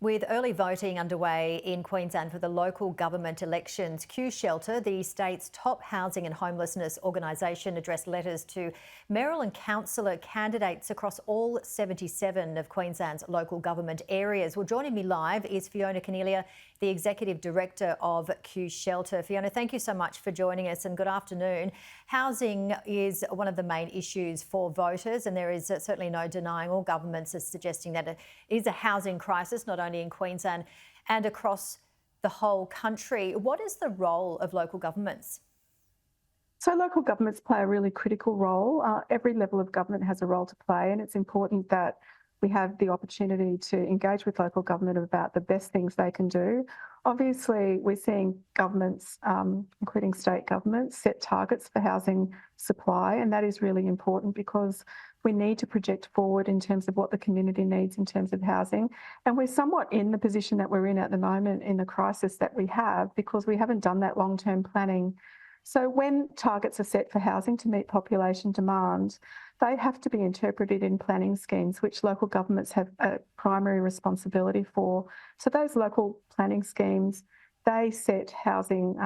With early voting underway in Queensland for the local government elections, Q Shelter, the state's top housing and homelessness organisation, addressed letters to mayoral and councillor candidates across all 77 of Queensland's local government areas. Well, joining me live is Fiona Caniglia, the Executive Director of Q Shelter. Fiona, thank you so much for joining us and good afternoon. Housing is one of the main issues for voters, and there is certainly no denying all governments are suggesting that it is a housing crisis, not only in Queensland and across the whole country. What is the role of local governments? So local governments play a really critical role. Every level of government has a role to play, and it's important that we have the opportunity to engage with local government about the best things they can do. Obviously, we're seeing governments, including state governments, set targets for housing supply, and that is really important because we need to project forward in terms of what the community needs in terms of housing. And we're somewhat in the position that we're in at the moment in the crisis that we have because we haven't done that long-term planning. So when targets are set for housing to meet population demand, they have to be interpreted in planning schemes, which local governments have a primary responsibility for. So those local planning schemes, they set housing,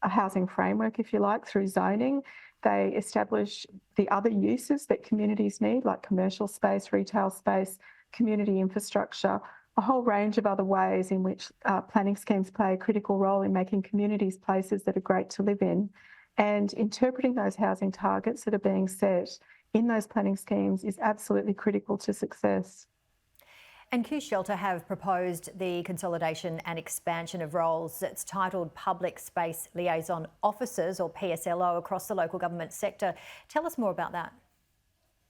a housing framework, if you like, through zoning. They establish the other uses that communities need, like commercial space, retail space, community infrastructure, a whole range of other ways in which planning schemes play a critical role in making communities places that are great to live in. And interpreting those housing targets that are being set in those planning schemes is absolutely critical to success. And Q Shelter have proposed the consolidation and expansion of roles that's titled Public Space Liaison Officers, or PSLO, across the local government sector. Tell us more about that.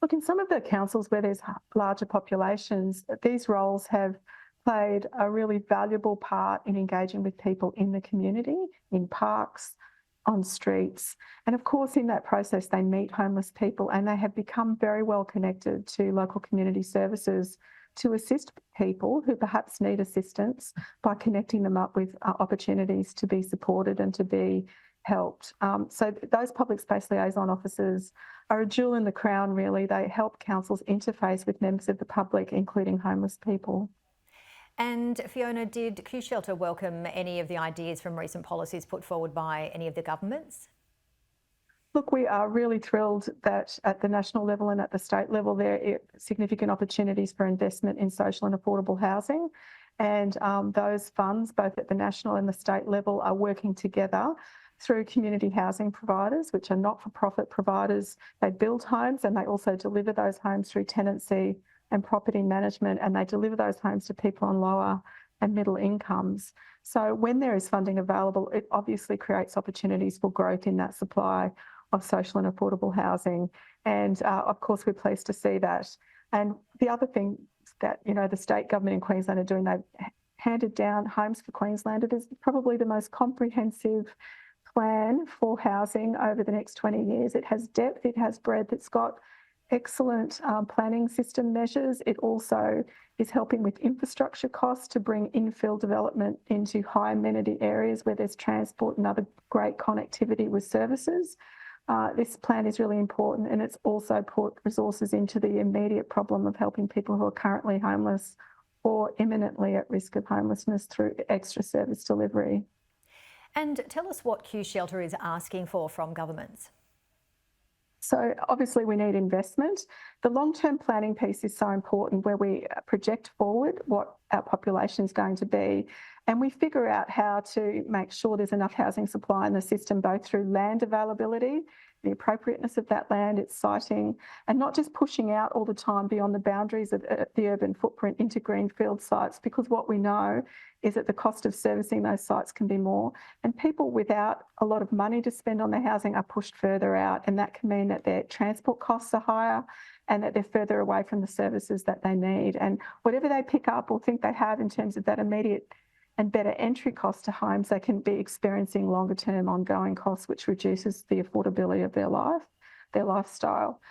Look, in some of the councils where there's larger populations, these roles have played a really valuable part in engaging with people in the community, in parks, on streets. And of course, in that process, they meet homeless people and they have become very well connected to local community services to assist people who perhaps need assistance by connecting them up with opportunities to be supported and to be helped. So those public space liaison officers are a jewel in the crown, really. They help councils interface with members of the public, including homeless people. And Fiona, did Q Shelter welcome any of the ideas from recent policies put forward by any of the governments? Look, we are really thrilled that at the national level and at the state level there are significant opportunities for investment in social and affordable housing. And those funds, both at the national and the state level, are working together through community housing providers, which are not-for-profit providers. They build homes and they also deliver those homes through tenancy and property management, and they deliver those homes to people on lower and middle incomes. So when there is funding available, it obviously creates opportunities for growth in that supply of social and affordable housing. And of course, we're pleased to see that. And the other thing that, the state government in Queensland are doing, they've handed down Homes for Queenslanders, probably the most comprehensive plan for housing over the next 20 years. It has depth, it has breadth, it's got excellent planning system measures. It also is helping with infrastructure costs to bring infill development into high amenity areas where there's transport and other great connectivity with services. This plan is really important, and it's also put resources into the immediate problem of helping people who are currently homeless or imminently at risk of homelessness through extra service delivery. And tell us what Q Shelter is asking for from governments. So obviously we need investment. The long-term planning piece is so important, where we project forward what our population is going to be, and we figure out how to make sure there's enough housing supply in the system, both through land availability, the appropriateness of that land, its siting, and not just pushing out all the time beyond the boundaries of the urban footprint into greenfield sites, because what we know is that the cost of servicing those sites can be more, and people without a lot of money to spend on their housing are pushed further out, and that can mean that their transport costs are higher and that they're further away from the services that they need. And whatever they pick up or think they have in terms of that immediate and better entry cost to homes, they can be experiencing longer term ongoing costs, which reduces the affordability of their life, their lifestyle.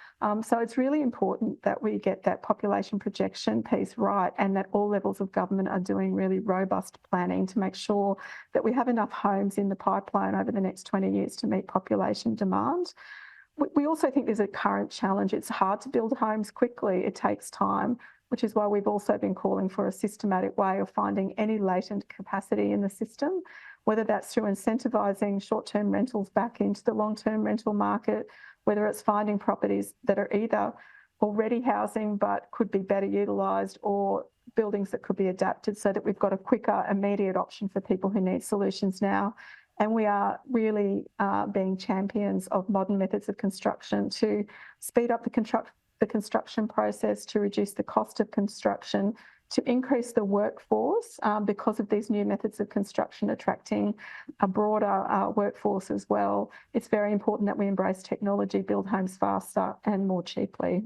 So it's really important that we get that population projection piece right, and that all levels of government are doing really robust planning to make sure that we have enough homes in the pipeline over the next 20 years to meet population demand. We also think there's a current challenge. It's hard to build homes quickly. It takes time. which is why we've also been calling for a systematic way of finding any latent capacity in the system, whether that's through incentivising short-term rentals back into the long-term rental market, whether it's finding properties that are either already housing but could be better utilised, or buildings that could be adapted so that we've got a quicker, immediate option for people who need solutions now. And we are really being champions of modern methods of construction to speed up the construction process, to reduce the cost of construction, to increase the workforce because of these new methods of construction attracting a broader workforce as well. It's very important that we embrace technology, build homes faster and more cheaply.